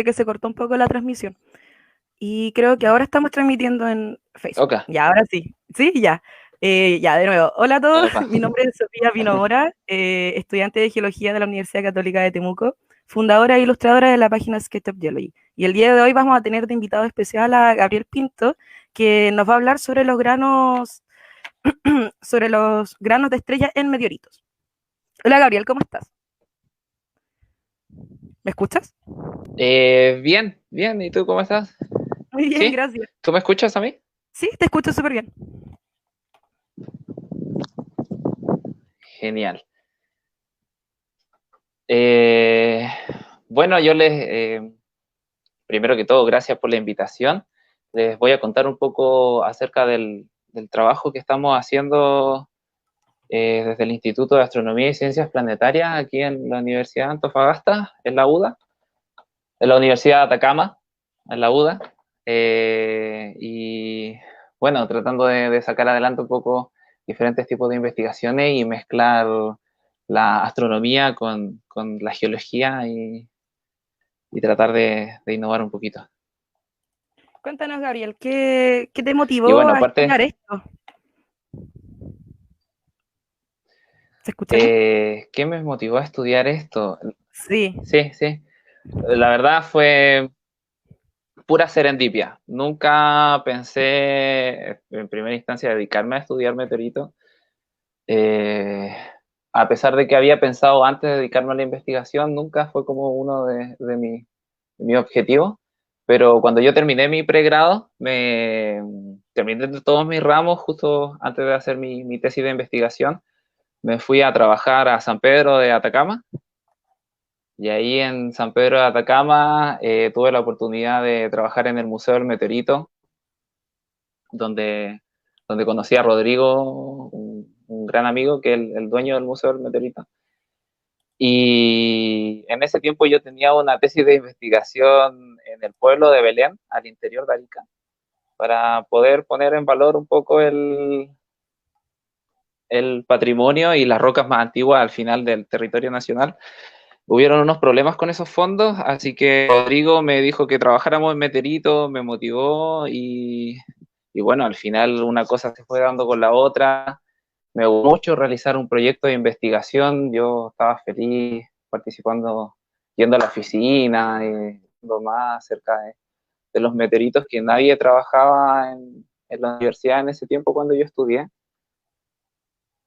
que se cortó un poco la transmisión. Y creo que ahora estamos transmitiendo en Facebook. Ok, Ya, ahora sí. Sí, ya. Ya, de nuevo. Hola a todos. epa. Mi nombre es Sofía Pinomora, estudiante de Geología de la Universidad Católica de Temuco, fundadora e ilustradora de la página SketchUp Geology. Y el día de hoy vamos a tener de invitado especial a Gabriel Pinto, que nos va a hablar sobre los granos de estrella en meteoritos. Hola Gabriel, ¿cómo estás? ¿Me escuchas? Bien, bien. ¿Y tú cómo estás? Muy bien, ¿Sí? gracias. ¿Tú me escuchas a mí? Sí, te escucho súper bien. Genial. Eh, bueno, primero que todo, gracias por la invitación. Les voy a contar un poco acerca del trabajo que estamos haciendo desde el Instituto de Astronomía y Ciencias Planetarias aquí en la Universidad de Antofagasta, en la UDA, en la Universidad de Atacama, en la UDA. Y bueno, tratando de sacar adelante un poco diferentes tipos de investigaciones y mezclar la astronomía con la geología y tratar de innovar un poquito. Cuéntanos, Gabriel, ¿qué te Y motivó bueno, a aparte, estudiar esto? ¿Se escucha bien? ¿qué me motivó a estudiar esto? Sí. Sí, sí. La verdad fue pura serendipia. Nunca pensé en primera instancia dedicarme a estudiar meteoritos. Eh, a pesar de que había pensado antes de dedicarme a la investigación, nunca fue como uno de mis objetivos. Pero cuando yo terminé mi pregrado, terminé de todos mis ramos justo antes de hacer mi tesis de investigación. Me fui a trabajar a San Pedro de Atacama y ahí en San Pedro de Atacama tuve la oportunidad de trabajar en el Museo del Meteorito, donde, donde conocí a Rodrigo, un gran amigo que es el dueño del Museo del Meteorito. Y en ese tiempo yo tenía una tesis de investigación en el pueblo de Belén, al interior de Arica, para poder poner en valor un poco el patrimonio y las rocas más antiguas al final del territorio nacional. Hubieron unos problemas con esos fondos, así que Rodrigo me dijo que trabajáramos en meteorito, me motivó y bueno, al final una cosa se fue dando con la otra. Me gustó mucho realizar un proyecto de investigación, yo estaba feliz participando, yendo a la oficina, viendo más acerca de los meteoritos que nadie trabajaba en la universidad en ese tiempo cuando yo estudié.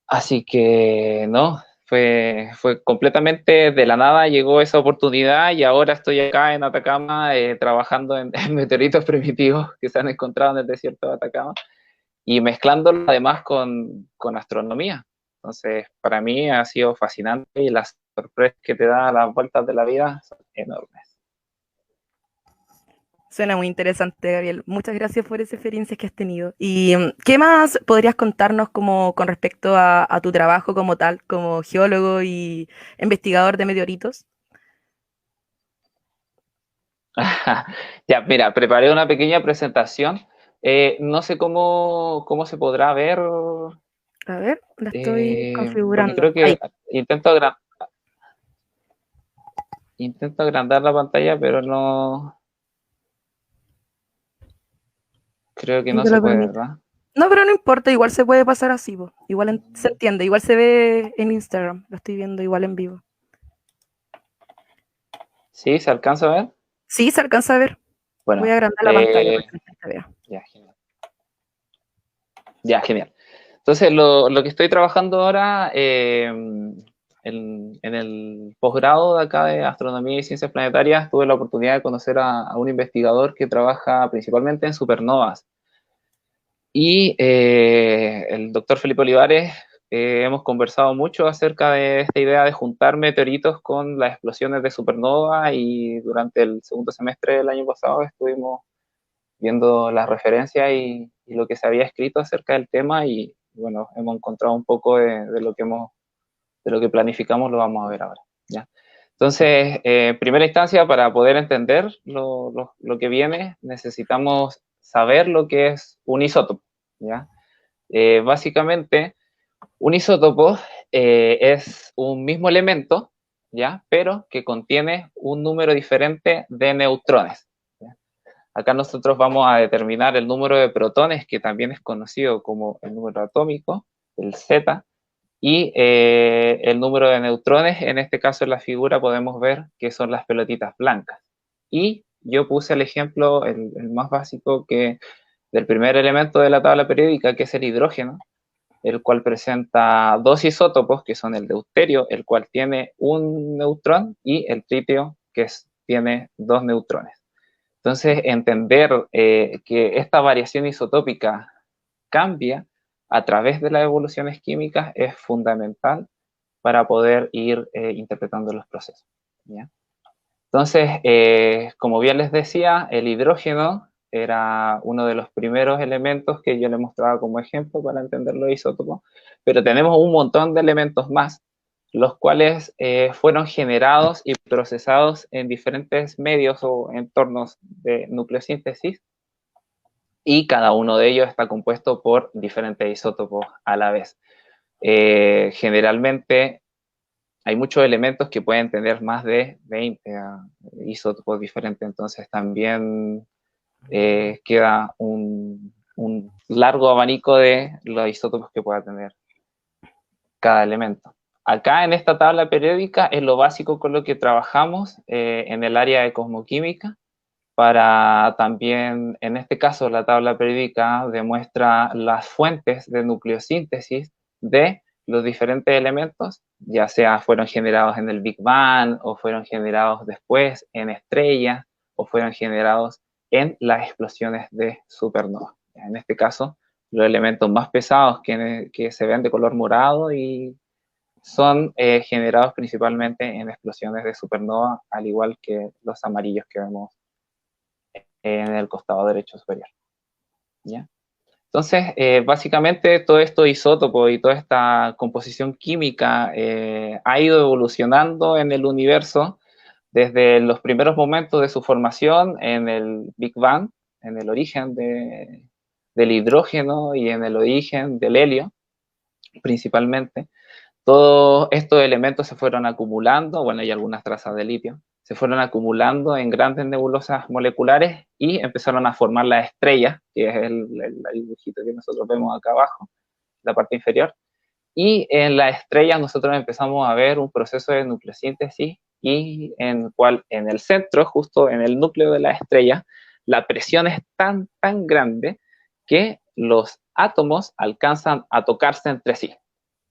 Así que no, fue completamente de la nada, llegó esa oportunidad y ahora estoy acá en Atacama trabajando en meteoritos primitivos que se han encontrado en el desierto de Atacama y mezclándolo además con astronomía. Entonces, para mí ha sido fascinante y las sorpresas que te da las vueltas de la vida son enormes. Suena muy interesante, Gabriel. Muchas gracias por esa experiencia que has tenido. ¿Y qué más podrías contarnos como con respecto a tu trabajo como tal, como geólogo y investigador de meteoritos? Ya, mira, preparé una pequeña presentación. No sé cómo se podrá ver, A ver, la estoy porque configurando. creo Ahí. que intento, agra- intento agrandar la pantalla, pero no, creo que No no te se lo puede, permite. ¿verdad? No, pero no importa, igual se puede pasar así, po. Igual se entiende, igual se ve en Instagram, lo estoy viendo igual en vivo. ¿Sí? ¿Se alcanza a ver? Sí, se alcanza a ver. Voy a Bueno, agrandar la pantalla para que la gente vea. ya, genial. Ya, genial. Entonces, lo que estoy trabajando ahora en el posgrado de acá de Astronomía y Ciencias Planetarias, tuve la oportunidad de conocer a un investigador que trabaja principalmente en supernovas. Y el doctor Felipe Olivares, hemos conversado mucho acerca de esta idea de juntar meteoritos con las explosiones de supernova y durante el segundo semestre del año pasado estuvimos viendo las referencias y lo que se había escrito acerca del tema y bueno, hemos encontrado un poco de lo que planificamos, lo vamos a ver ahora. ¿Ya? Entonces, en primera instancia, para poder entender lo que viene, necesitamos saber lo que es un isótopo. ¿Ya? Básicamente, un isótopo es un mismo elemento ¿ya? Pero que contiene un número diferente de neutrones. ¿Ya? Acá nosotros vamos a determinar el número de protones, que también es conocido como el número atómico, el Z, y el número de neutrones. En este caso en la figura podemos ver que son las pelotitas blancas. Y yo puse el ejemplo, el más básico, que del primer elemento de la tabla periódica, que es el hidrógeno, el cual presenta dos isótopos, que son el deuterio, el cual tiene un neutrón, y el tritio, que tiene dos neutrones. Entonces, entender que esta variación isotópica cambia a través de las evoluciones químicas es fundamental para poder ir interpretando los procesos. ¿Ya? Entonces, como bien les decía, el hidrógeno era uno de los primeros elementos que yo les mostraba como ejemplo para entender los isótopos, pero tenemos un montón de elementos más, los cuales fueron generados y procesados en diferentes medios o entornos de nucleosíntesis, y cada uno de ellos está compuesto por diferentes isótopos a la vez. Generalmente hay muchos elementos que pueden tener más de 20 isótopos diferentes, entonces también queda un largo abanico de los isótopos que pueda tener cada elemento. Acá en esta tabla periódica es lo básico con lo que trabajamos en el área de cosmoquímica. Para también, en este caso, la tabla periódica demuestra las fuentes de nucleosíntesis de los diferentes elementos, ya sea fueron generados en el Big Bang, o fueron generados después en estrellas, o fueron generados en las explosiones de supernova. En este caso, los elementos más pesados que se ven de color morado y son generados principalmente en explosiones de supernova, al igual que los amarillos que vemos en el costado derecho superior. ¿Ya? Entonces, básicamente todo esto isótopo y toda esta composición química ha ido evolucionando en el universo desde los primeros momentos de su formación en el Big Bang, en el origen del hidrógeno y en el origen del helio, principalmente. Todos estos elementos se fueron acumulando, bueno, y algunas trazas de litio, se fueron acumulando en grandes nebulosas moleculares y empezaron a formar las estrellas, que es el dibujito que nosotros vemos acá abajo, la parte inferior. Y en las estrellas nosotros empezamos a ver un proceso de nucleosíntesis, y en el cual en el centro, justo en el núcleo de la estrella, la presión es tan grande que los átomos alcanzan a tocarse entre sí.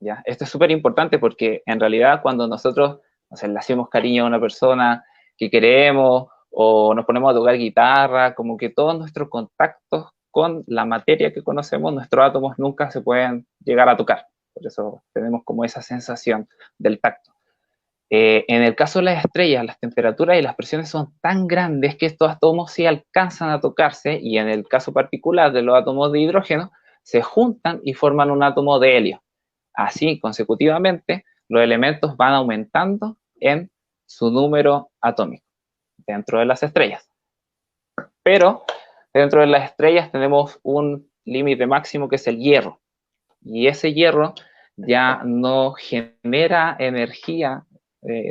¿Ya? Esto es súper importante porque en realidad cuando nosotros, o sea, le hacemos cariño a una persona que queremos, o nos ponemos a tocar guitarra, como que todos nuestros contactos con la materia que conocemos, nuestros átomos nunca se pueden llegar a tocar. Por eso tenemos como esa sensación del tacto. En el caso de las estrellas, las temperaturas y las presiones son tan grandes que estos átomos sí alcanzan a tocarse, y en el caso particular de los átomos de hidrógeno, se juntan y forman un átomo de helio. Así, consecutivamente, los elementos van aumentando en su número atómico dentro de las estrellas. Pero dentro de las estrellas tenemos un límite máximo que es el hierro. Y ese hierro ya no genera energía,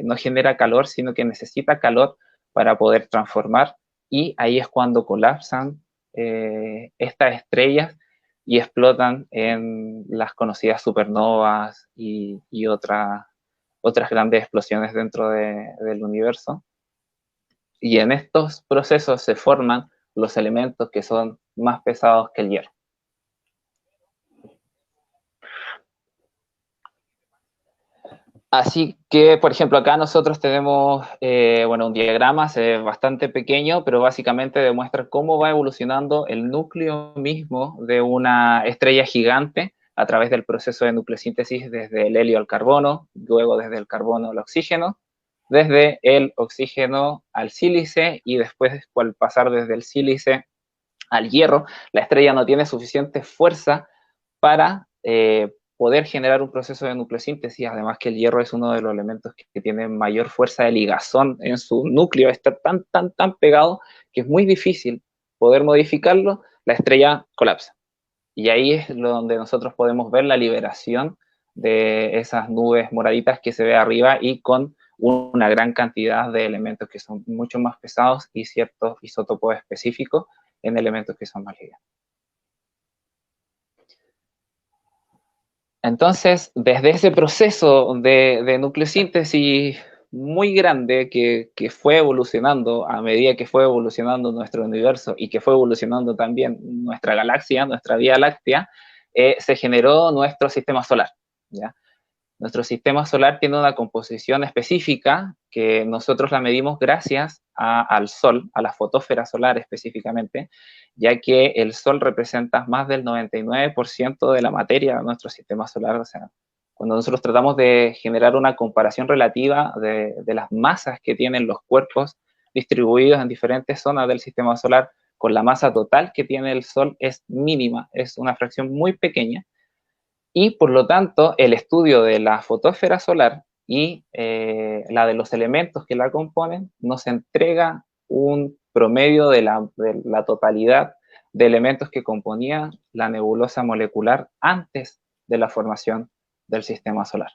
no genera calor, sino que necesita calor para poder transformar. Y ahí es cuando colapsan estas estrellas y explotan en las conocidas supernovas y otras grandes explosiones dentro del universo. Y en estos procesos se forman los elementos que son más pesados que el hierro. Así que, por ejemplo, acá nosotros tenemos un diagrama bastante pequeño, pero básicamente demuestra cómo va evolucionando el núcleo mismo de una estrella gigante a través del proceso de nucleosíntesis, desde el helio al carbono, luego desde el carbono al oxígeno, desde el oxígeno al sílice, y después, al pasar desde el sílice al hierro, la estrella no tiene suficiente fuerza para poder generar un proceso de nucleosíntesis. Además que el hierro es uno de los elementos que tiene mayor fuerza de ligazón en su núcleo, está tan pegado que es muy difícil poder modificarlo. La estrella colapsa. Y ahí es donde nosotros podemos ver la liberación de esas nubes moraditas que se ve arriba, y con una gran cantidad de elementos que son mucho más pesados y ciertos isótopos específicos en elementos que son más livianos. Entonces, desde ese proceso de nucleosíntesis muy grande que fue evolucionando a medida que fue evolucionando nuestro universo y que fue evolucionando también nuestra galaxia, nuestra Vía Láctea, se generó nuestro sistema solar, ¿ya? Nuestro sistema solar tiene una composición específica que nosotros la medimos gracias al Sol, a la fotósfera solar específicamente, ya que el Sol representa más del 99% de la materia de nuestro sistema solar. O sea, cuando nosotros tratamos de generar una comparación relativa de las masas que tienen los cuerpos distribuidos en diferentes zonas del sistema solar, con la masa total que tiene el Sol es mínima, es una fracción muy pequeña, y por lo tanto el estudio de la fotósfera solar y la de los elementos que la componen nos entrega un promedio de la totalidad de elementos que componía la nebulosa molecular antes de la formación del sistema solar.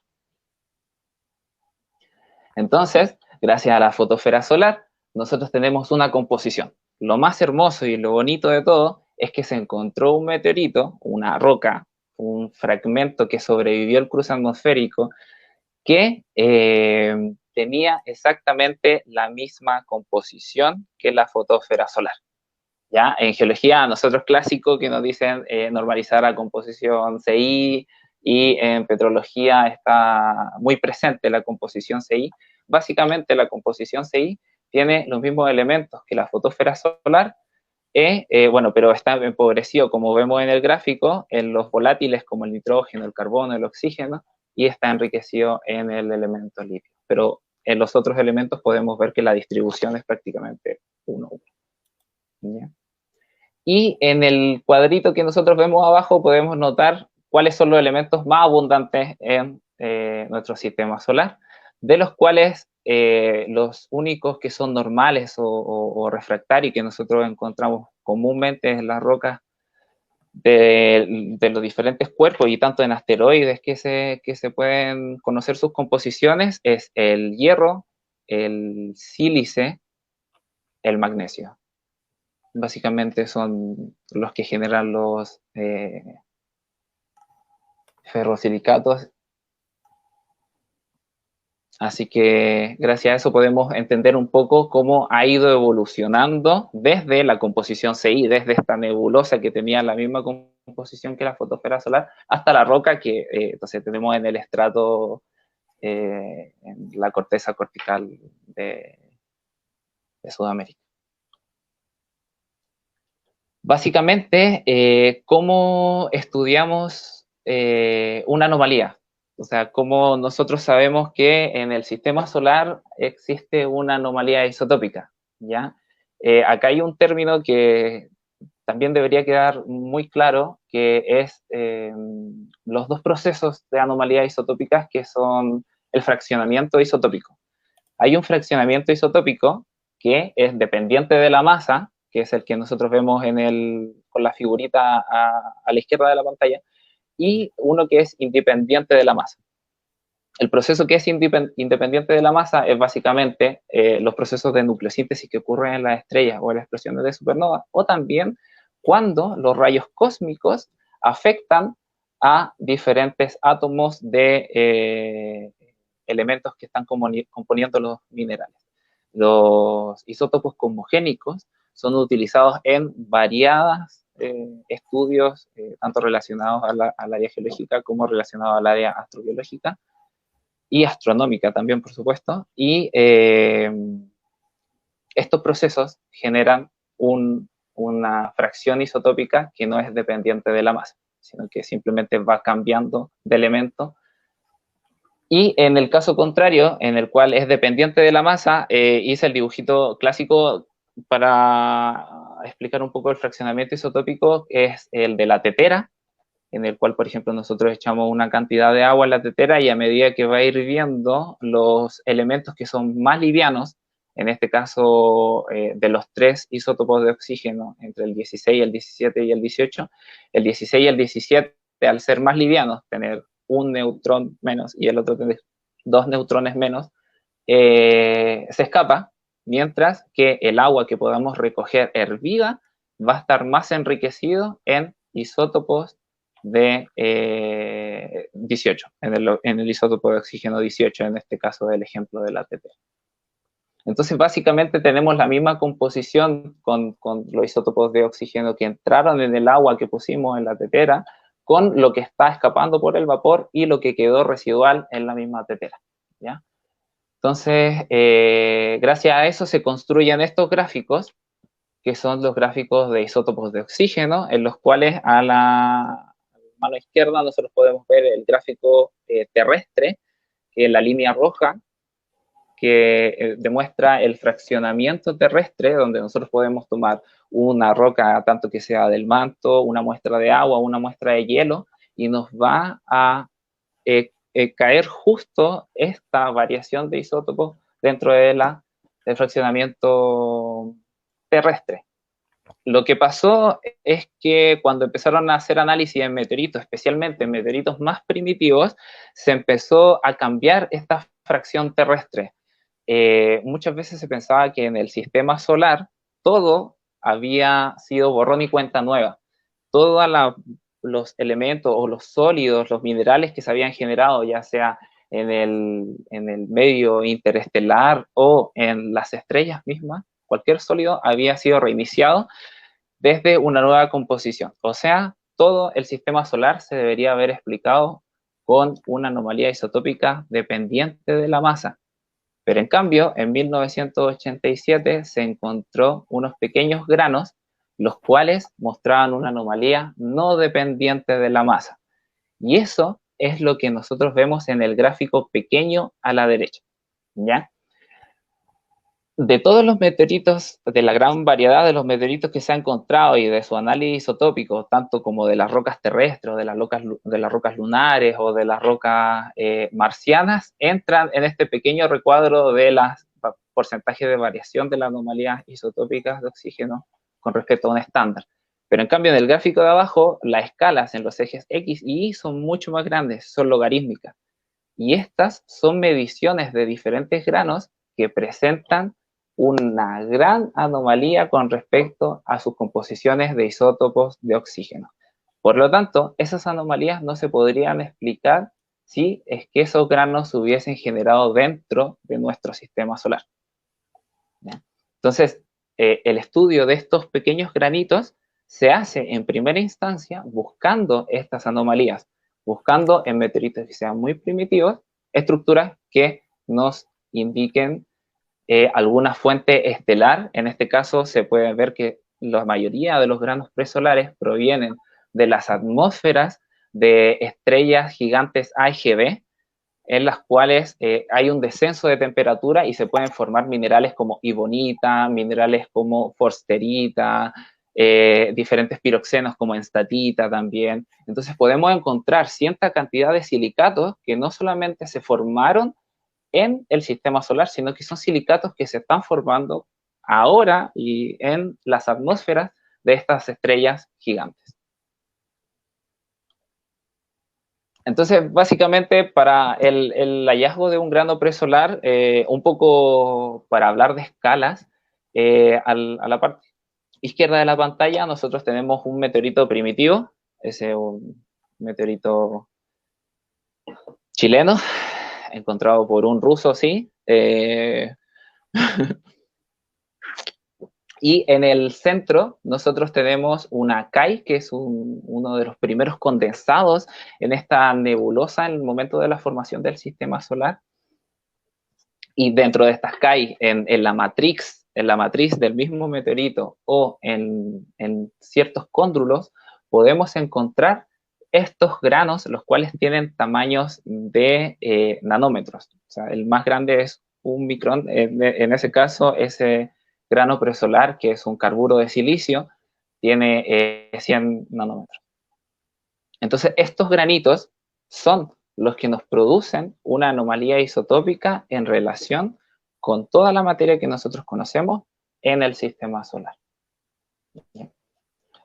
Entonces, gracias a la fotósfera solar, nosotros tenemos una composición. Lo más hermoso y lo bonito de todo es que se encontró un meteorito, una roca, un fragmento que sobrevivió al cruce atmosférico, que tenía exactamente la misma composición que la fotósfera solar. ¿Ya? En geología, nosotros clásico que nos dicen normalizar la composición CI, y en petrología está muy presente la composición CI. Básicamente la composición CI tiene los mismos elementos que la fotósfera solar, bueno, pero está empobrecido, como vemos en el gráfico, en los volátiles como el nitrógeno, el carbono, el oxígeno, y está enriquecido en el elemento litio. Pero en los otros elementos podemos ver que la distribución es prácticamente 1:1. ¿Ya? Y en el cuadrito que nosotros vemos abajo podemos notar cuáles son los elementos más abundantes en nuestro sistema solar, de los cuales los únicos que son normales o refractarios que nosotros encontramos comúnmente en las rocas de los diferentes cuerpos y tanto en asteroides que se pueden conocer sus composiciones es el hierro, el sílice, el magnesio. Básicamente son los que generan los ferrosilicatos. Así que gracias a eso podemos entender un poco cómo ha ido evolucionando desde la composición CI, desde esta nebulosa que tenía la misma composición que la fotosfera solar, hasta la roca que entonces tenemos en el estrato, en la corteza cortical de Sudamérica. Básicamente, ¿cómo estudiamos una anomalía? O sea, ¿cómo nosotros sabemos que en el sistema solar existe una anomalía isotópica? ¿Ya? Acá hay un término que también debería quedar muy claro, que es los dos procesos de anomalías isotópicas que son el fraccionamiento isotópico. Hay un fraccionamiento isotópico que es dependiente de la masa, que es el que nosotros vemos con la figurita a la izquierda de la pantalla, y uno que es independiente de la masa. El proceso que es independiente de la masa es básicamente los procesos de nucleosíntesis que ocurren en las estrellas o en las explosiones de supernovas, o también cuando los rayos cósmicos afectan a diferentes átomos de elementos que están componiendo los minerales. Los isótopos cosmogénicos son utilizados en variados estudios, tanto relacionados al área geológica como relacionados al área astrobiológica y astronómica también, por supuesto, y estos procesos generan una fracción isotópica que no es dependiente de la masa, sino que simplemente va cambiando de elemento. Y en el caso contrario, en el cual es dependiente de la masa, hice el dibujito clásico para explicar un poco el fraccionamiento isotópico, es el de la tetera, en el cual, por ejemplo, nosotros echamos una cantidad de agua en la tetera y a medida que va hirviendo, los elementos que son más livianos, en este caso de los 3 isótopos de oxígeno, entre el 16, el 17 y el 18, el 16 y el 17, al ser más livianos, tener un neutrón menos y el otro tener 2 neutrones menos, se escapa, mientras que el agua que podamos recoger hervida va a estar más enriquecido en isótopos de 18, en el isótopo de oxígeno 18, en este caso del ejemplo de la tetera. Entonces, básicamente tenemos la misma composición con los isótopos de oxígeno que entraron en el agua que pusimos en la tetera, con lo que está escapando por el vapor y lo que quedó residual en la misma tetera, ¿ya? Entonces, gracias a eso se construyen estos gráficos, que son los gráficos de isótopos de oxígeno, en los cuales a la mano izquierda nosotros podemos ver el gráfico terrestre, que es la línea roja, que demuestra el fraccionamiento terrestre, donde nosotros podemos tomar una roca, tanto que sea del manto, una muestra de agua, una muestra de hielo, y nos va a caer justo esta variación de isótopos dentro del fraccionamiento terrestre. Lo que pasó es que cuando empezaron a hacer análisis en meteoritos, especialmente en meteoritos más primitivos, se empezó a cambiar esta fracción terrestre. Muchas veces se pensaba que en el sistema solar todo había sido borrón y cuenta nueva. Todos los elementos o los sólidos, los minerales que se habían generado, ya sea en el medio interestelar o en las estrellas mismas, cualquier sólido había sido reiniciado desde una nueva composición. O sea, todo el sistema solar se debería haber explicado con una anomalía isotópica dependiente de la masa. Pero en cambio, en 1987 se encontró unos pequeños granos, los cuales mostraban una anomalía no dependiente de la masa. Y eso es lo que nosotros vemos en el gráfico pequeño a la derecha, ¿ya? De todos los meteoritos, de la gran variedad de los meteoritos que se ha encontrado y de su análisis isotópico, tanto como de las rocas terrestres, de las rocas lunares o de las rocas marcianas, entran en este pequeño recuadro de los porcentajes de variación de las anomalías isotópicas de oxígeno con respecto a un estándar. Pero en cambio, en el gráfico de abajo, las escalas en los ejes X y Y son mucho más grandes, son logarítmicas. Y estas son mediciones de diferentes granos que presentan una gran anomalía con respecto a sus composiciones de isótopos de oxígeno. Por lo tanto, esas anomalías no se podrían explicar si es que esos granos se hubiesen generado dentro de nuestro sistema solar. ¿Ya? Entonces, el estudio de estos pequeños granitos se hace en primera instancia buscando estas anomalías, buscando en meteoritos que sean muy primitivos, estructuras que nos indiquen alguna fuente estelar. En este caso se puede ver que la mayoría de los granos presolares provienen de las atmósferas de estrellas gigantes A y G/B, en las cuales hay un descenso de temperatura y se pueden formar minerales como ibonita, minerales como forsterita, diferentes piroxenos como enstatita también. Entonces podemos encontrar cierta cantidad de silicatos que no solamente se formaron en el sistema solar, sino que son silicatos que se están formando ahora y en las atmósferas de estas estrellas gigantes. Entonces, básicamente, para el hallazgo de un grano presolar, un poco para hablar de escalas, a la parte izquierda de la pantalla nosotros tenemos un meteorito primitivo, ese es un meteorito chileno, encontrado por un ruso, sí. Y en el centro nosotros tenemos una CAI, que es uno de los primeros condensados en esta nebulosa en el momento de la formación del sistema solar. Y dentro de estas CAI, en la matriz del mismo meteorito o en ciertos cóndrulos, podemos encontrar estos granos, los cuales tienen tamaños de nanómetros. O sea, el más grande es un micrón, en ese caso, ese grano presolar, que es un carburo de silicio, tiene 100 nanómetros. Entonces, estos granitos son los que nos producen una anomalía isotópica en relación con toda la materia que nosotros conocemos en el sistema solar.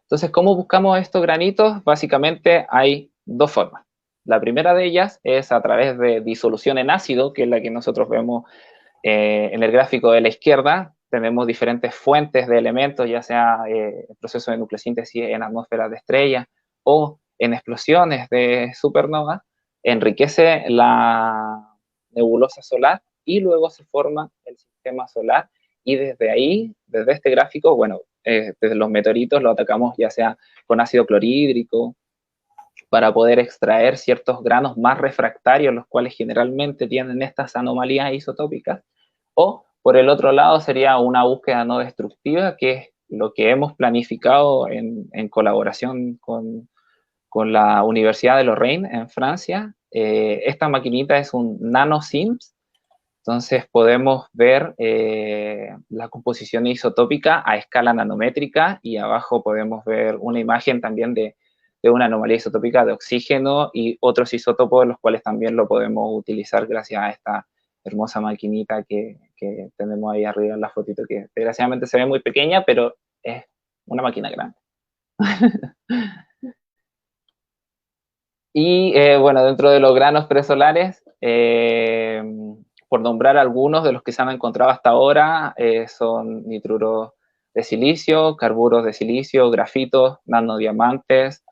Entonces, ¿cómo buscamos estos granitos? Básicamente hay dos formas. La primera de ellas es a través de disolución en ácido, que es la que nosotros vemos En el gráfico de la izquierda tenemos diferentes fuentes de elementos, ya sea el proceso de nucleosíntesis en atmósferas de estrellas o en explosiones de supernova, enriquece la nebulosa solar y luego se forma el sistema solar y desde ahí, desde este gráfico, bueno, desde los meteoritos lo atacamos ya sea con ácido clorhídrico para poder extraer ciertos granos más refractarios, los cuales generalmente tienen estas anomalías isotópicas, o por el otro lado sería una búsqueda no destructiva, que es lo que hemos planificado en colaboración con la Universidad de Lorraine en Francia. Esta maquinita es un NanoSIMS, entonces podemos ver la composición isotópica a escala nanométrica y abajo podemos ver una imagen también de una anomalía isotópica de oxígeno y otros isótopos, los cuales también lo podemos utilizar gracias a esta hermosa maquinita que tenemos ahí arriba en la fotito, que desgraciadamente se ve muy pequeña, pero es una máquina grande. Y bueno, dentro de los granos presolares, por nombrar algunos de los que se han encontrado hasta ahora, son nitruro de silicio, carburos de silicio, grafitos, nanodiamantes,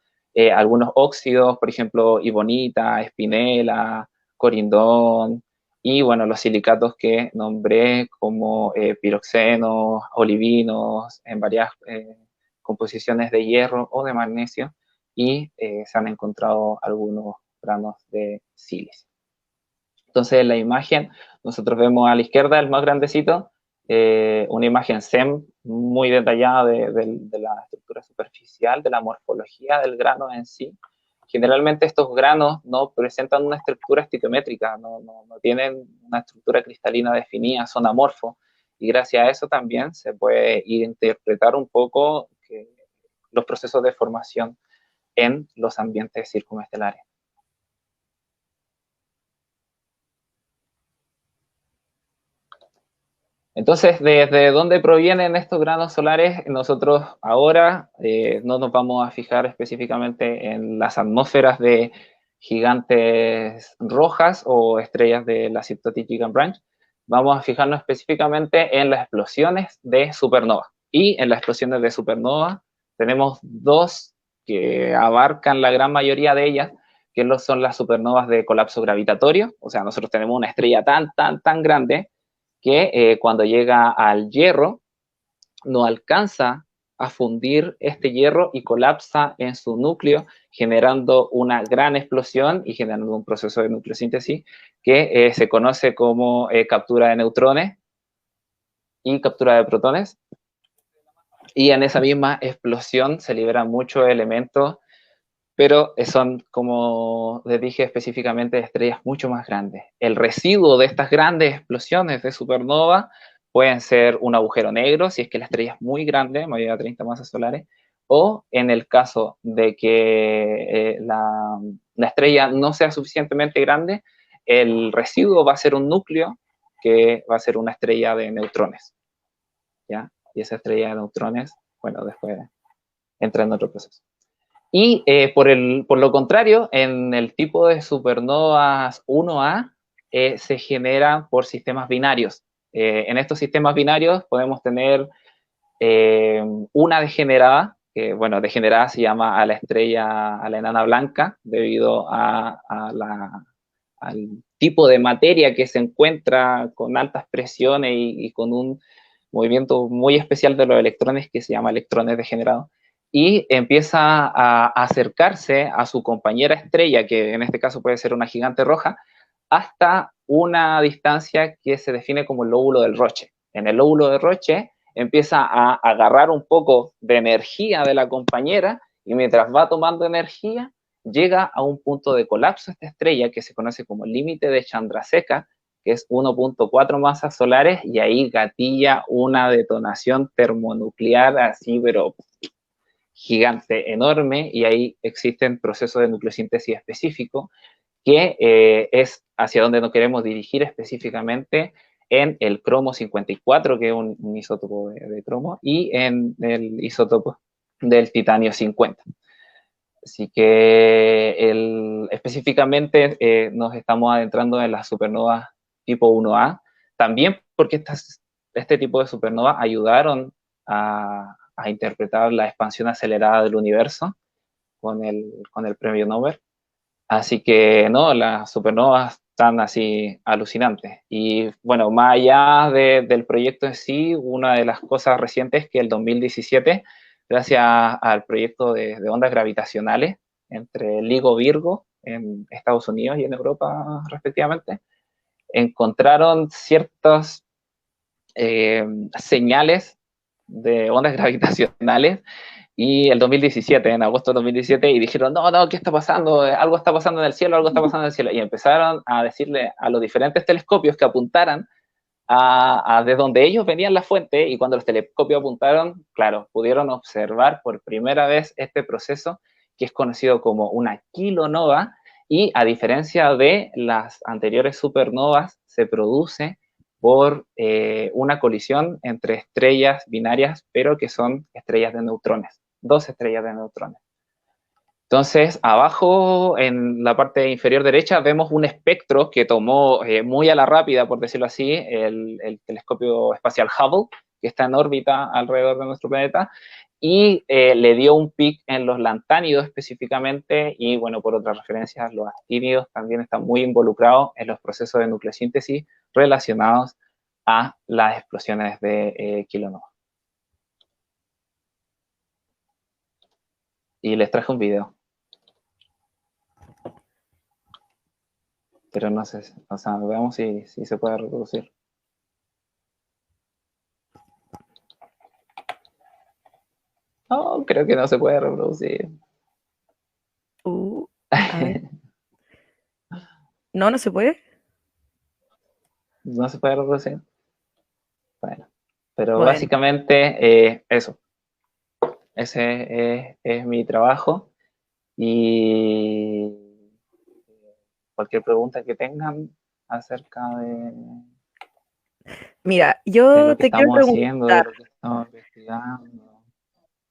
algunos óxidos, por ejemplo, ibonita, espinela, corindón, y bueno, los silicatos que nombré como piroxenos, olivinos, en varias composiciones de hierro o de magnesio, y se han encontrado algunos granos de silicio. Entonces, en la imagen, nosotros vemos a la izquierda, el más grandecito, una imagen SEM muy detallada de la estructura superficial, de la morfología del grano en sí. Generalmente estos granos no presentan una estructura estequiométrica, no tienen una estructura cristalina definida, son amorfos, y gracias a eso también se puede interpretar un poco los procesos de formación en los ambientes circunestelares. Entonces, ¿desde dónde provienen estos granos solares? Nosotros ahora no nos vamos a fijar específicamente en las atmósferas de gigantes rojas o estrellas de la Symptotic Gigant Branch. Vamos a fijarnos específicamente en las explosiones de supernova. Y en las explosiones de supernova tenemos dos que abarcan la gran mayoría de ellas, que son las supernovas de colapso gravitatorio. O sea, nosotros tenemos una estrella tan grande que cuando llega al hierro no alcanza a fundir este hierro y colapsa en su núcleo, generando una gran explosión y generando un proceso de nucleosíntesis que se conoce como captura de neutrones y captura de protones. Y en esa misma explosión se liberan muchos elementos, pero son, como les dije específicamente, estrellas mucho más grandes. El residuo de estas grandes explosiones de supernova pueden ser un agujero negro, si es que la estrella es muy grande, mayor de 30 masas solares, o en el caso de que la estrella no sea suficientemente grande, el residuo va a ser un núcleo que va a ser una estrella de neutrones, ¿ya? Y esa estrella de neutrones, bueno, después entra en otro proceso. Y por lo contrario, en el tipo de supernovas 1A se generan por sistemas binarios. En estos sistemas binarios podemos tener una degenerada, que bueno, degenerada se llama a la estrella, a la enana blanca, debido al tipo de materia que se encuentra con altas presiones y con un movimiento muy especial de los electrones que se llama electrones degenerados, y empieza a acercarse a su compañera estrella, que en este caso puede ser una gigante roja, hasta una distancia que se define como el lóbulo del Roche. En el lóbulo del Roche empieza a agarrar un poco de energía de la compañera y mientras va tomando energía, llega a un punto de colapso esta estrella que se conoce como el límite de Chandrasekhar, que es 1.4 masas solares, y ahí gatilla una detonación termonuclear así, pero gigante, enorme, y ahí existen procesos de nucleosíntesis específicos, que es hacia donde nos queremos dirigir específicamente en el cromo 54, que es un isótopo de cromo, y en el isótopo del titanio 50. Así que específicamente nos estamos adentrando en las supernovas tipo 1A, también porque este tipo de supernovas ayudaron a interpretar la expansión acelerada del universo con el premio Nobel. Así que, no, las supernovas están así alucinantes. Y bueno, más allá del proyecto en sí, una de las cosas recientes es que el 2017, gracias al proyecto de ondas gravitacionales entre LIGO Virgo en Estados Unidos y en Europa respectivamente, encontraron ciertas señales de ondas gravitacionales y el 2017, en agosto de 2017, y dijeron, no, no, ¿qué está pasando? Algo está pasando en el cielo, algo está pasando en el cielo. Y empezaron a decirle a los diferentes telescopios que apuntaran de donde ellos venían la fuente, y cuando los telescopios apuntaron, claro, pudieron observar por primera vez este proceso que es conocido como una kilonova, y a diferencia de las anteriores supernovas, se produce por una colisión entre estrellas binarias, pero que son estrellas de neutrones, dos estrellas de neutrones. Entonces, abajo, en la parte inferior derecha, vemos un espectro que tomó muy a la rápida, por decirlo así, el telescopio espacial Hubble, que está en órbita alrededor de nuestro planeta, y le dio un pic en los lantánidos específicamente, y bueno, por otras referencias, los actínidos también están muy involucrados en los procesos de nucleosíntesis relacionados a las explosiones de kilonova. Y les traje un video. Pero no sé, o sea, veamos si se puede reproducir. Oh, creo que no se puede reproducir. A ver. No, no se puede. No se puede reproducir. Bueno, pero Bueno, básicamente eso. Ese es mi trabajo. Y cualquier pregunta que tengan acerca mira, de yo lo que te quiero estamos haciendo, de preguntar, lo que estamos investigando,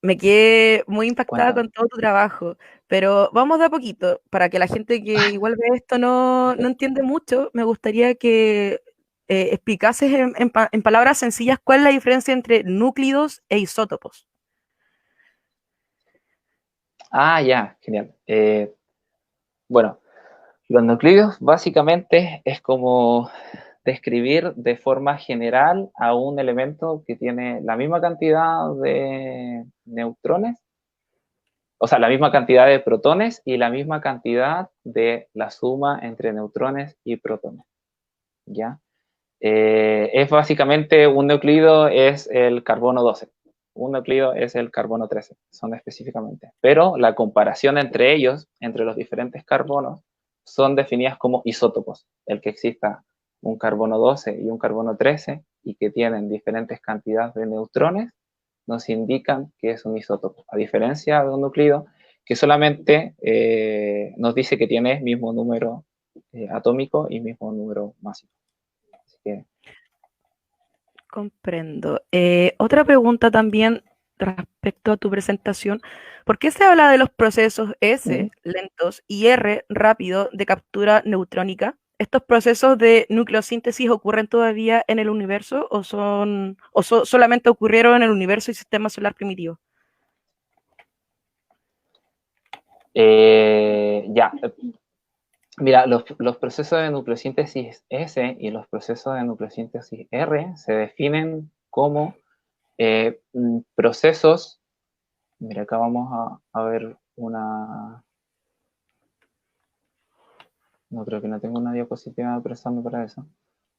me quedé muy impactada cuéntame. con todo tu trabajo, pero vamos de a poquito, para que la gente que igual ve esto no entiende mucho, me gustaría que explicases en palabras sencillas cuál es la diferencia entre núclidos e isótopos. Ah, ya, genial. Bueno, los nucleidos básicamente es como describir de forma general a un elemento que tiene la misma cantidad de neutrones, o sea, la misma cantidad de protones y la misma cantidad de la suma entre neutrones y protones, ¿ya? Es básicamente un nucleido es el carbono 12, un nucleido es el carbono 13, son específicamente. Pero la comparación entre ellos, entre los diferentes carbonos, son definidas como isótopos. El que exista un carbono 12 y un carbono 13 y que tienen diferentes cantidades de neutrones, nos indican que es un isótopo. A diferencia de un nucleido que solamente nos dice que tiene mismo número atómico y mismo número masivo. Así que Comprendo. Otra pregunta también respecto a tu presentación. ¿Por qué se habla de los procesos S, lentos, y R, rápido, de captura neutrónica? ¿Estos procesos de nucleosíntesis ocurren todavía en el universo o solamente ocurrieron en el universo y sistema solar primitivo? Ya, mira, los procesos de nucleosíntesis S y los procesos de nucleosíntesis R se definen como procesos. Mira, acá vamos a ver una. No creo que no tengo una diapositiva prestando para eso.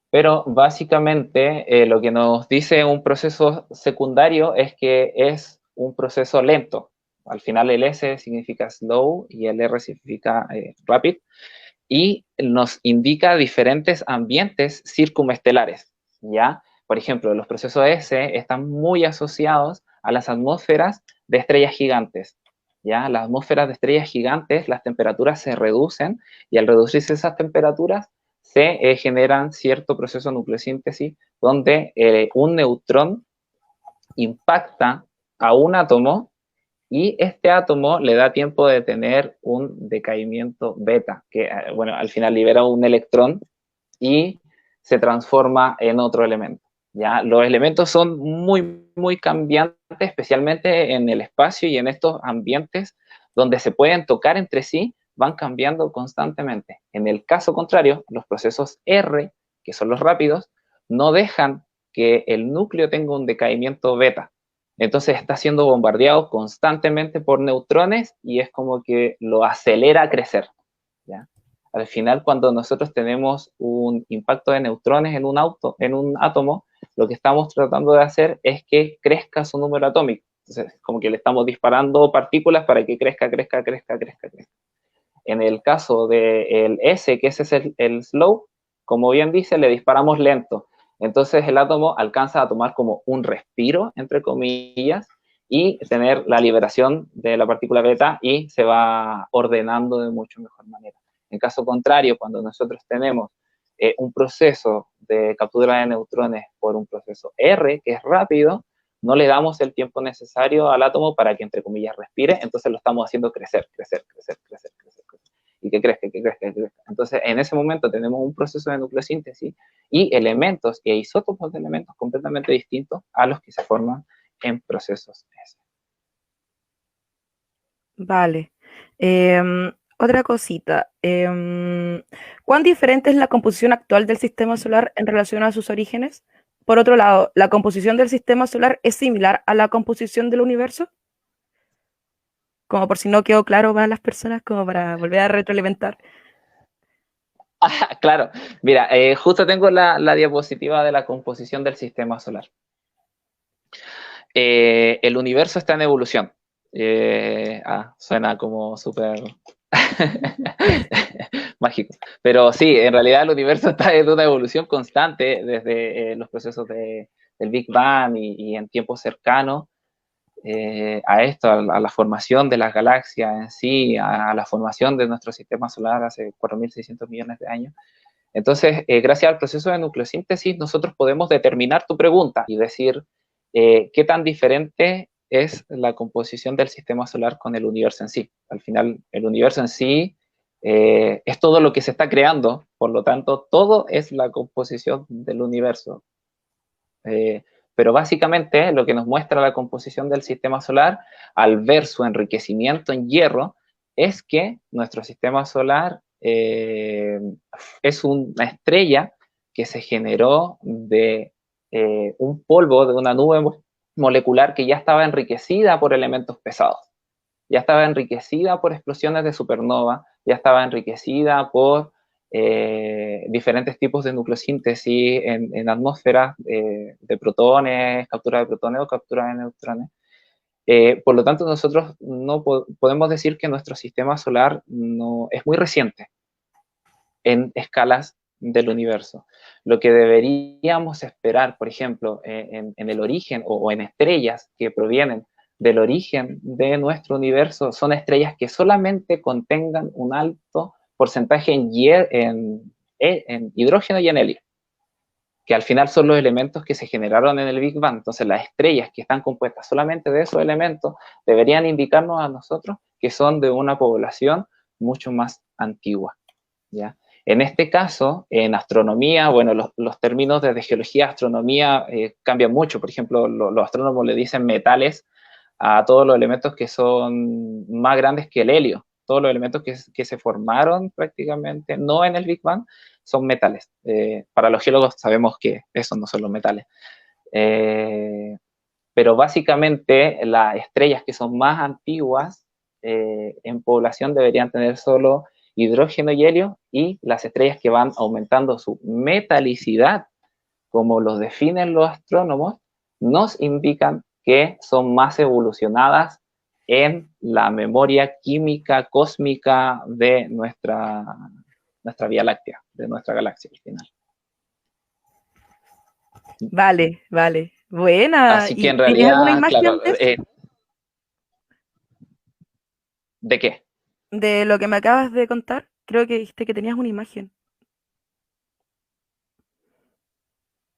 Pero básicamente lo que nos dice un proceso secundario es que es un proceso lento. Al final el S significa slow y el R significa rapid. Y nos indica diferentes ambientes circunestelares, ¿ya? Por ejemplo, los procesos S están muy asociados a las atmósferas de estrellas gigantes, ¿ya? Las atmósferas de estrellas gigantes, las temperaturas se reducen y al reducirse esas temperaturas se generan cierto proceso de nucleosíntesis donde un neutrón impacta a un átomo y este átomo le da tiempo de tener un decaimiento beta, que bueno, al final libera un electrón y se transforma en otro elemento. ¿Ya? Los elementos son muy, muy cambiantes, especialmente en el espacio y en estos ambientes donde se pueden tocar entre sí, van cambiando constantemente. En el caso contrario, los procesos R, que son los rápidos, no dejan que el núcleo tenga un decaimiento beta. Entonces está siendo bombardeado constantemente por neutrones y es como que lo acelera a crecer. ¿Ya? Al final, cuando nosotros tenemos un impacto de neutrones en un átomo, lo que estamos tratando de hacer es que crezca su número atómico. Entonces, como que le estamos disparando partículas para que crezca, crezca, crezca, crezca, crezca. En el caso del S, que ese es el slow, como bien dice, le disparamos lento. Entonces el átomo alcanza a tomar como un respiro, entre comillas, y tener la liberación de la partícula beta y se va ordenando de mucho mejor manera. En caso contrario, cuando nosotros tenemos un proceso de captura de neutrones por un proceso R, que es rápido, no le damos el tiempo necesario al átomo para que, entre comillas, respire, entonces lo estamos haciendo crecer, crecer, crecer, crecer, crecer, crecer, y que crezca, que crezca, que crezca. Entonces, en ese momento tenemos un proceso de nucleosíntesis y elementos e isótopos de elementos completamente distintos a los que se forman en procesos S. Vale. Otra cosita. ¿Cuán diferente es la composición actual del sistema solar en relación a sus orígenes? Por otro lado, ¿la composición del sistema solar es similar a la composición del universo? Como por si no quedó claro para las personas, como para volver a retroalimentar. Claro, mira, justo tengo la diapositiva de la composición del sistema solar. El universo está en evolución. Suena como súper mágico. Pero sí, en realidad el universo está en una evolución constante desde los procesos del Big Bang y en tiempos cercanos a esto, a la formación de las galaxias en sí, a la formación de nuestro sistema solar hace 4.600 millones de años. Entonces, gracias al proceso de nucleosíntesis, nosotros podemos determinar tu pregunta y decir qué tan diferente es la composición del sistema solar con el universo en sí. Al final, el universo en sí es todo lo que se está creando, por lo tanto, todo es la composición del universo. Pero básicamente lo que nos muestra la composición del sistema solar, al ver su enriquecimiento en hierro, es que nuestro sistema solar es una estrella que se generó de un polvo, de una nube molecular que ya estaba enriquecida por elementos pesados, ya estaba enriquecida por explosiones de supernova, ya estaba enriquecida por diferentes tipos de nucleosíntesis en atmósferas de protones, captura de protones o captura de neutrones. Por lo tanto, nosotros no podemos decir que nuestro sistema solar no, es muy reciente en escalas del universo. Lo que deberíamos esperar, por ejemplo, en el origen o en estrellas que provienen del origen de nuestro universo, son estrellas que solamente contengan un alto porcentaje en hidrógeno y en helio, que al final son los elementos que se generaron en el Big Bang. Entonces, las estrellas que están compuestas solamente de esos elementos deberían indicarnos a nosotros que son de una población mucho más antigua, ¿ya? En este caso, en astronomía, bueno, los términos de geología, astronomía cambian mucho. Por ejemplo, los astrónomos le dicen metales a todos los elementos que son más grandes que el helio. Todos los elementos que se formaron prácticamente, no en el Big Bang, son metales. Para los geólogos sabemos que esos no son los metales. Pero básicamente las estrellas que son más antiguas en población deberían tener solo hidrógeno y helio, y las estrellas que van aumentando su metalicidad, como los definen los astrónomos, nos indican que son más evolucionadas en la memoria química cósmica de nuestra Vía Láctea, de nuestra galaxia al final. Vale, vale. Buena. Así que ¿Y en tienes alguna realidad, imagen claro, de eso? ¿de qué? De lo que me acabas de contar. Creo que dijiste que tenías una imagen.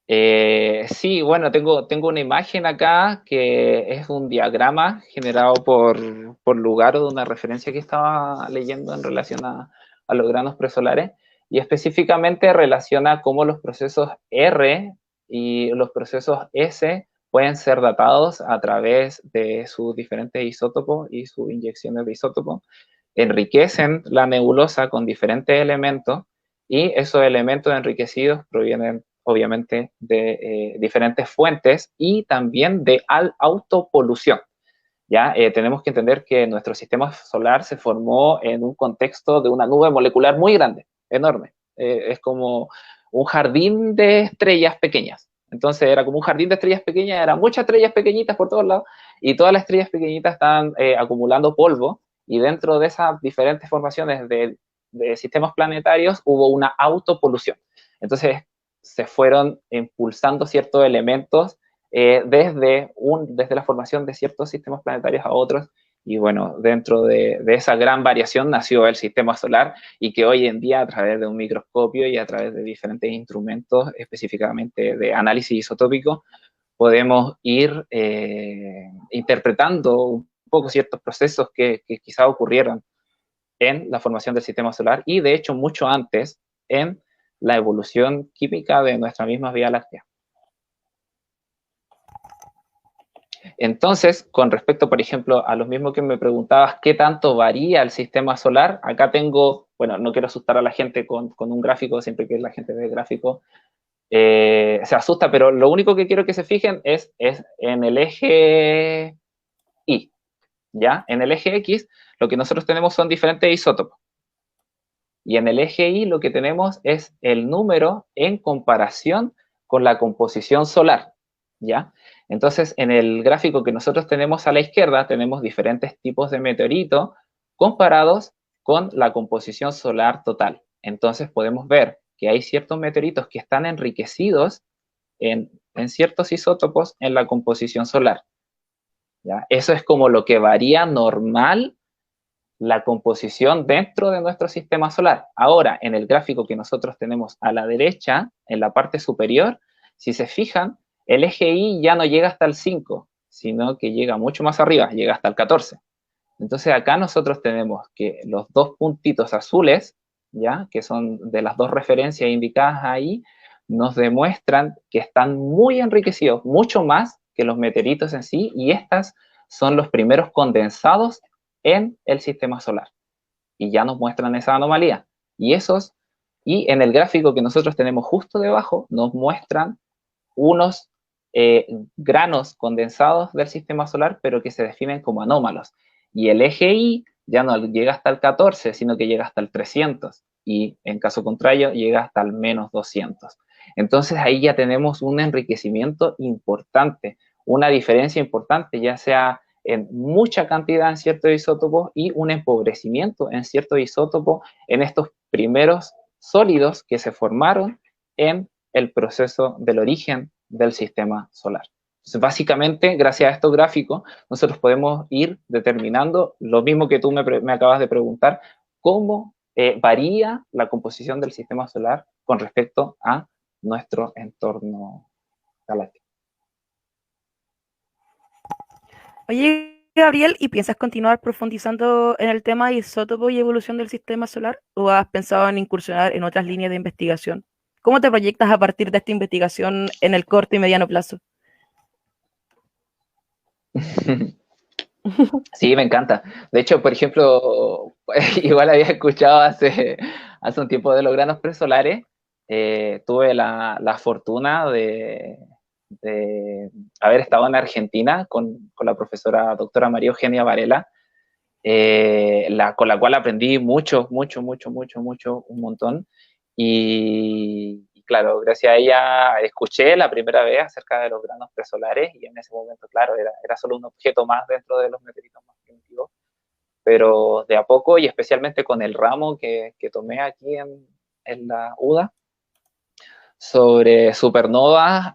Sí, bueno, tengo una imagen acá que es un diagrama generado por Lugaro de una referencia que estaba leyendo en relación a los granos presolares. y específicamente relaciona cómo los procesos R y los procesos S pueden ser datados a través de sus diferentes isótopos y sus inyecciones de isótopos, enriquecen la nebulosa con diferentes elementos y esos elementos enriquecidos provienen obviamente de diferentes fuentes y también de autopolución. ¿Ya? Tenemos que entender que nuestro sistema solar se formó en un contexto de una nube molecular muy grande, enorme. Es como un jardín de estrellas pequeñas. Entonces era como un jardín de estrellas pequeñas, eran muchas estrellas pequeñitas por todos lados, y todas las estrellas pequeñitas están acumulando polvo, y dentro de esas diferentes formaciones de sistemas planetarios hubo una autopolución. Entonces se fueron impulsando ciertos elementos desde la formación de ciertos sistemas planetarios a otros, y bueno, dentro de esa gran variación nació el sistema solar, y que hoy en día a través de un microscopio y a través de diferentes instrumentos, específicamente de análisis isotópico, podemos ir interpretando un poco ciertos procesos que quizá ocurrieron en la formación del sistema solar, y de hecho mucho antes en la evolución química de nuestra misma Vía Láctea. Entonces, con respecto, por ejemplo, a lo mismo que me preguntabas, ¿qué tanto varía el sistema solar? Acá tengo, bueno, no quiero asustar a la gente con un gráfico, siempre que la gente ve el gráfico se asusta, pero lo único que quiero que se fijen es en el eje Y, ¿ya? En el eje X, lo que nosotros tenemos son diferentes isótopos. Y en el eje Y lo que tenemos es el número en comparación con la composición solar, ¿ya? Entonces, en el gráfico que nosotros tenemos a la izquierda, tenemos diferentes tipos de meteoritos comparados con la composición solar total. Entonces, podemos ver que hay ciertos meteoritos que están enriquecidos en ciertos isótopos en la composición solar, ¿ya? Eso es como lo que varía normal la composición dentro de nuestro sistema solar. Ahora, en el gráfico que nosotros tenemos a la derecha, en la parte superior, si se fijan, el eje Y ya no llega hasta el 5, sino que llega mucho más arriba, llega hasta el 14. Entonces acá nosotros tenemos que los dos puntitos azules, ¿ya? Que son de las dos referencias indicadas ahí, nos demuestran que están muy enriquecidos, mucho más que los meteoritos en sí, y estas son los primeros condensados en el sistema solar. Y ya nos muestran esa anomalía. Y en el gráfico que nosotros tenemos justo debajo, nos muestran unos eh, granos condensados del sistema solar, pero que se definen como anómalos. Y el eje Y ya no llega hasta el 14, sino que llega hasta el 300. Y en caso contrario, llega hasta el menos 200. Entonces ahí ya tenemos un enriquecimiento importante, una diferencia importante, ya sea en mucha cantidad en ciertos isótopos y un empobrecimiento en ciertos isótopos en estos primeros sólidos que se formaron en el proceso del origen del sistema solar. Entonces, básicamente, gracias a estos gráficos, nosotros podemos ir determinando lo mismo que tú me acabas de preguntar, cómo varía la composición del sistema solar con respecto a nuestro entorno galáctico. Oye, Gabriel, ¿y piensas continuar profundizando en el tema de isótopos y evolución del sistema solar? ¿O has pensado en incursionar en otras líneas de investigación? ¿Cómo te proyectas a partir de esta investigación en el corto y mediano plazo? Sí, me encanta. De hecho, por ejemplo, igual había escuchado hace un tiempo de los granos presolares. Tuve la fortuna de haber estado en Argentina con la profesora doctora María Eugenia Varela, con la cual aprendí mucho, mucho, mucho, mucho, mucho, un montón. Y claro, gracias a ella escuché la primera vez acerca de los granos presolares, y en ese momento, claro, era solo un objeto más dentro de los meteoritos más primitivos, pero de a poco, y especialmente con el ramo que tomé aquí en la UDA sobre supernovas,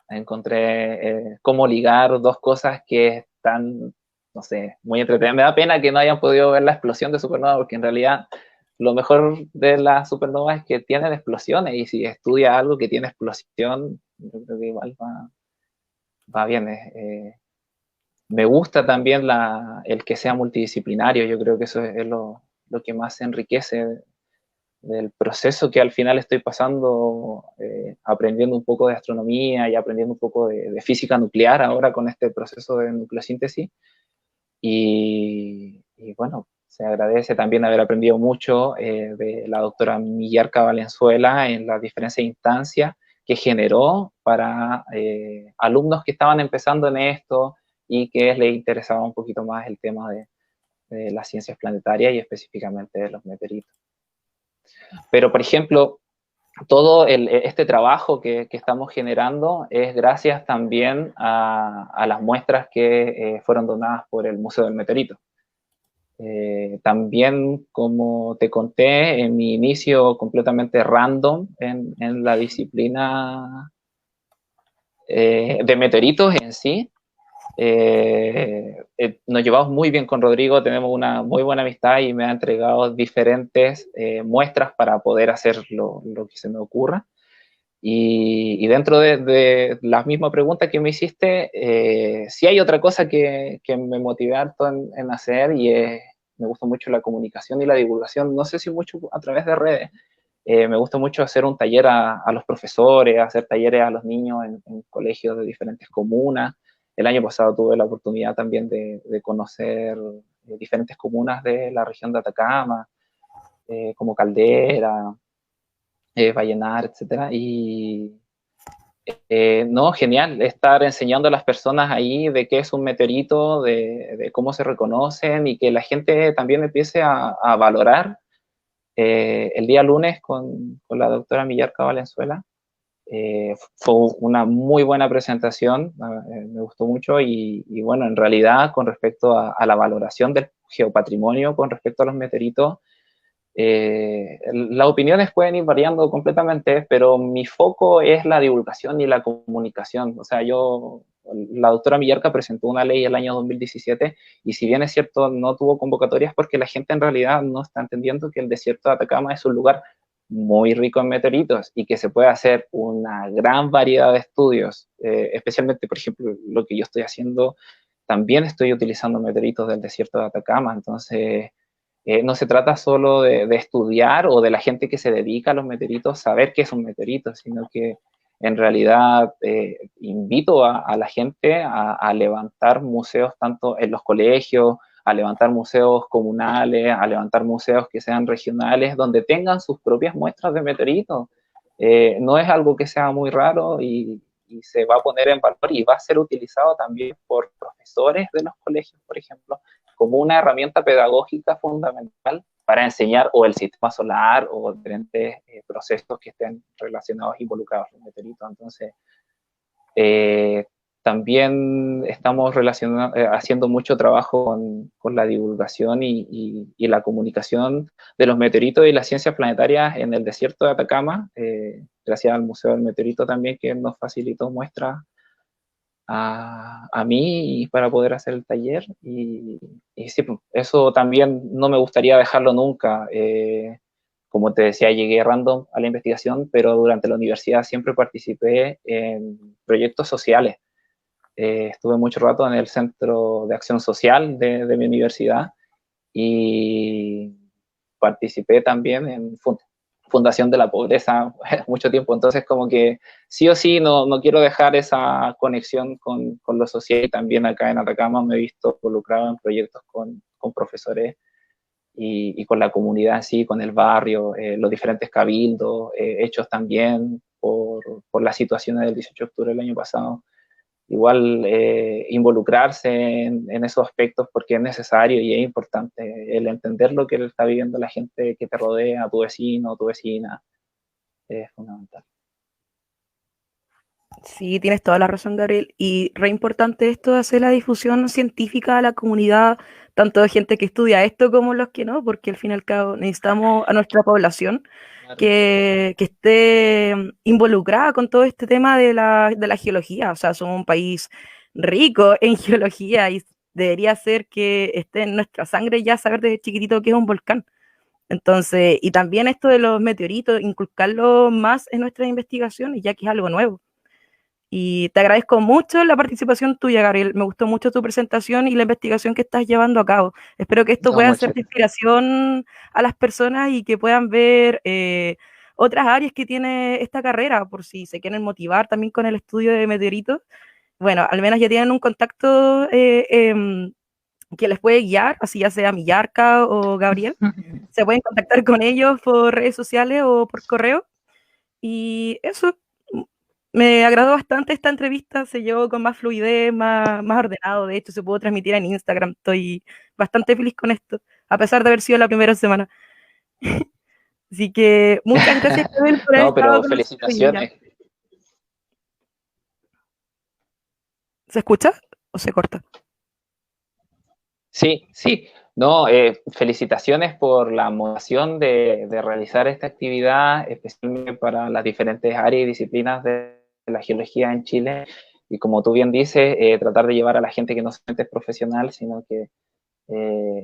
encontré cómo ligar dos cosas que están, no sé, muy entretenidas. Me da pena que no hayan podido ver la explosión de supernova, porque en realidad lo mejor de las supernovas es que tienen explosiones, y si estudia algo que tiene explosión, yo creo que igual va bien. Me gusta también el que sea multidisciplinario. Yo creo que eso es lo que más enriquece del proceso que al final estoy pasando, aprendiendo un poco de astronomía y aprendiendo un poco de física nuclear ahora con este proceso de nucleosíntesis. Y bueno, se agradece también haber aprendido mucho de la doctora Millarca Valenzuela en las diferentes instancias que generó para alumnos que estaban empezando en esto y que les interesaba un poquito más el tema de las ciencias planetarias y específicamente de los meteoritos. Pero, por ejemplo, todo este trabajo que estamos generando es gracias también a las muestras que fueron donadas por el Museo del Meteorito. También, como te conté, en mi inicio completamente random en la disciplina de meteoritos en sí, nos llevamos muy bien con Rodrigo, tenemos una muy buena amistad y me ha entregado diferentes muestras para poder hacer lo que se me ocurra. Y dentro de la misma pregunta que me hiciste, sí hay otra cosa que me motiva harto en hacer y me gusta mucho la comunicación y la divulgación, no sé si mucho a través de redes. Me gusta mucho hacer un taller a los profesores, hacer talleres a los niños en colegios de diferentes comunas. El año pasado tuve la oportunidad también de conocer diferentes comunas de la región de Atacama, como Caldera, Vallenar, etcétera. Y no, genial estar enseñando a las personas ahí de qué es un meteorito, de cómo se reconocen y que la gente también empiece a valorar. El día lunes con la doctora Millarca Valenzuela fue una muy buena presentación, me gustó mucho y bueno, en realidad con respecto a la valoración del geopatrimonio, con respecto a los meteoritos, las opiniones pueden ir variando completamente, pero mi foco es la divulgación y la comunicación. O sea, la doctora Millarca presentó una ley el año 2017 y si bien es cierto no tuvo convocatorias porque la gente en realidad no está entendiendo que el desierto de Atacama es un lugar muy rico en meteoritos y que se puede hacer una gran variedad de estudios, especialmente, por ejemplo, lo que yo estoy haciendo, también estoy utilizando meteoritos del desierto de Atacama, entonces no se trata solo de estudiar o de la gente que se dedica a los meteoritos saber qué es un meteorito, sino que en realidad invito a la gente a levantar museos tanto en los colegios, a levantar museos comunales, a levantar museos que sean regionales, donde tengan sus propias muestras de meteoritos. No es algo que sea muy raro y se va a poner en valor y va a ser utilizado también por profesores de los colegios, por ejemplo, como una herramienta pedagógica fundamental para enseñar o el sistema solar o diferentes procesos que estén relacionados, involucrados en el meteorito. Entonces, también estamos haciendo mucho trabajo con la divulgación y la comunicación de los meteoritos y las ciencias planetarias en el desierto de Atacama, gracias al Museo del Meteorito también, que nos facilitó muestras a mí para poder hacer el taller. Y sí, eso también no me gustaría dejarlo nunca. Como te decía, llegué random a la investigación, pero durante la universidad siempre participé en proyectos sociales. Estuve mucho rato en el Centro de Acción Social de mi universidad y participé también en Fundación de la Pobreza mucho tiempo. Entonces, como que sí o sí no quiero dejar esa conexión con lo social. Y también acá en Atacama me he visto involucrado en proyectos con profesores y con la comunidad así, con el barrio, los diferentes cabildos, hechos también por la situación del 18 de octubre del año pasado. Igual involucrarse en esos aspectos porque es necesario y es importante el entender lo que está viviendo la gente que te rodea, tu vecino, tu vecina, es fundamental. Sí, tienes toda la razón, Gabriel. Y re importante esto de hacer la difusión científica a la comunidad, tanto de gente que estudia esto como los que no, porque al fin y al cabo necesitamos a nuestra población Claro. que esté involucrada con todo este tema de la geología. O sea, somos un país rico en geología y debería ser que esté en nuestra sangre ya saber desde chiquitito que es un volcán. Entonces, y también esto de los meteoritos, inculcarlo más en nuestras investigaciones, ya que es algo nuevo. Y te agradezco mucho la participación tuya, Gabriel. Me gustó mucho tu presentación y la investigación que estás llevando a cabo. Espero que esto No, pueda ser muchas de gracias. inspiración a las personas y que puedan ver otras áreas que tiene esta carrera, por si se quieren motivar también con el estudio de meteoritos. Bueno, al menos ya tienen un contacto que les puede guiar, así ya sea Millarca o Gabriel. Se pueden contactar con ellos por redes sociales o por correo. Y eso, me agradó bastante esta entrevista, se llevó con más fluidez, más ordenado, de hecho se pudo transmitir en Instagram, estoy bastante feliz con esto, a pesar de haber sido la primera semana. Así que muchas gracias, Gabriel, por haber No, estado pero con nosotros hoy día. felicitaciones. ¿Se escucha o se corta? Sí, sí. No, felicitaciones por la motivación de realizar esta actividad, especialmente para las diferentes áreas y disciplinas de la geología en Chile. Y como tú bien dices, tratar de llevar a la gente que no solamente es profesional, sino que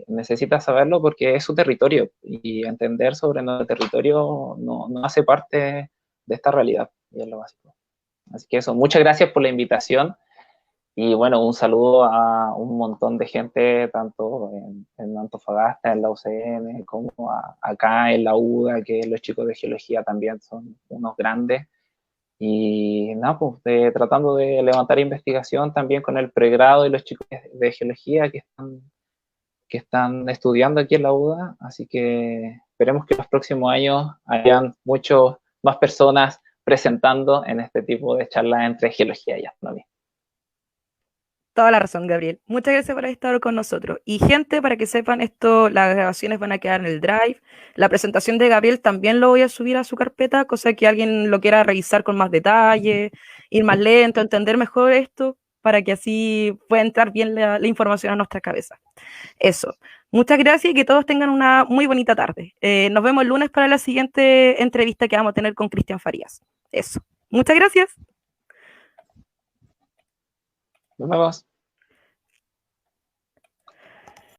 necesita saberlo porque es su territorio y entender sobre nuestro territorio no hace parte de esta realidad, y es lo básico. Así que eso, muchas gracias por la invitación. Y bueno, un saludo a un montón de gente, tanto en Antofagasta, en la UCN, como acá en la UDA, que los chicos de geología también son unos grandes. Y nada, pues tratando de levantar investigación también con el pregrado y los chicos de geología que están estudiando aquí en la UDA. Así que esperemos que en los próximos años hayan muchas más personas presentando en este tipo de charlas entre geología y astronomía. Toda la razón, Gabriel. Muchas gracias por estar con nosotros. Y gente, para que sepan, esto, las grabaciones van a quedar en el Drive. La presentación de Gabriel también lo voy a subir a su carpeta, cosa que alguien lo quiera revisar con más detalle, ir más lento, entender mejor esto, para que así pueda entrar bien la información a nuestra cabeza. Eso. Muchas gracias y que todos tengan una muy bonita tarde. Nos vemos el lunes para la siguiente entrevista que vamos a tener con Cristian Farías. Eso. Muchas gracias. Nos vemos.